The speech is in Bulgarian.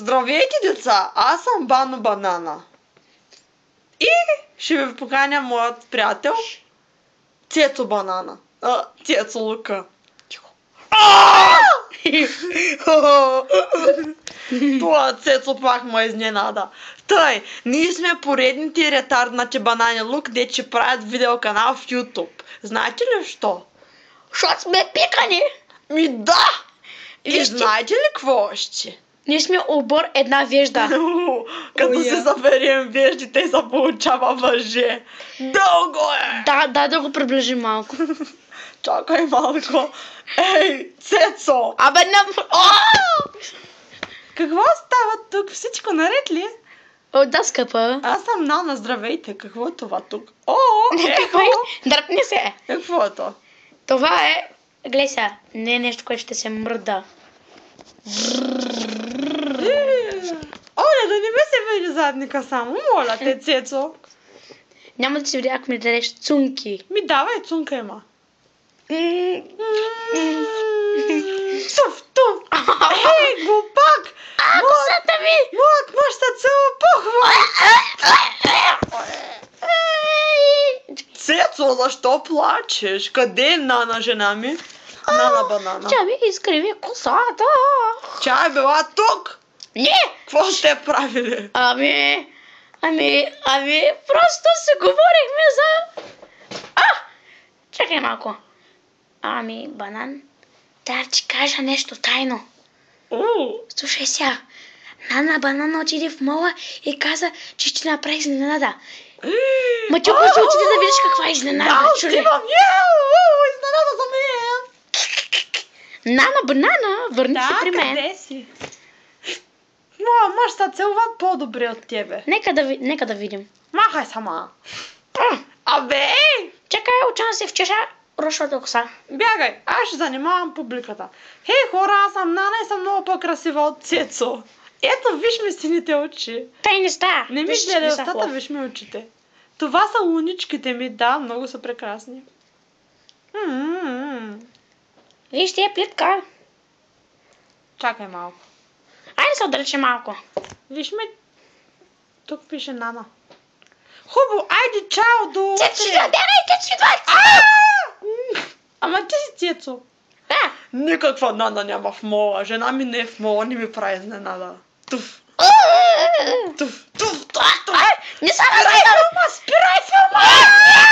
Здравейте, деца! Аз съм Бано Банана. И ще ви поканя моят приятел Цецо Банана. Цецо Лука. Това Цецо пак ме изненада. Тъй, ние сме поредните ретарднати банани Лук, де че правят видеоканал в YouTube. Знаете ли що? Защото сме пикани. Ми да! И Вижте. знаете ли какво още? Ние сме обор една вежда. Като се заберем веждите и се получава въже. Дълго е! Да го приближим малко. Чакай малко. Ей, Цецо! Абе, Какво става тук? Всичко наред ли? Да, скъпа. Аз съм Нана, здравейте. Какво е това тук? Какво е? Дръпни се. Какво е то? Това е... Гледай сега, не е нещо, което ще се мръда. Оля, да не ме се види задника само. Моля те, Цецо. Няма да се видя, ако ми дадеш цунки. Ми давай, цунка има. Туф. Ей, глупак! Косата ми! Моят мъж се целопухва! Цецо, защо плачеш? Къде е Нана, жена ми? Нана Банана. Тя ми изкриви косата. Тя е била тук! Не! Какво сте правили? Просто се говорихме за... Чакай малко. Банан, трябва да ти кажа нещо тайно. Слушай сега. Нана Банана отиде в мола и каза, че ще направи изненада. Ма ти ако се отиде да видиш каква е изненада, чули? Отивам! Изненада за мен! Нана Банана, върни се при мен. къде си? Моя мъж се целува по-добре от тебе. Нека да видим. Махай сама. Абе! Чакай, очам се вчеша рушата коса. Бягай, аз ще занимавам публиката. Хей хора, аз съм Нана и съм много по-красива от Цецо. Ето, виж ми сините очи. Тъй не ста. Не ми гледай устата, виж ми очите. Това са луничките ми, да, много са прекрасни. Виж тия плитка. Чакай малко. Айде се отдалече малко. Виж ми, тук пише Нана. Хубаво, айде, чао, до утре. Цецо, бягай, Цецо, идва! Ама ти си Цецо. Да. Никаква Нана няма в мола. Жена ми не е в мола, не ми прави изненада. Туф. Не са Спирай филма!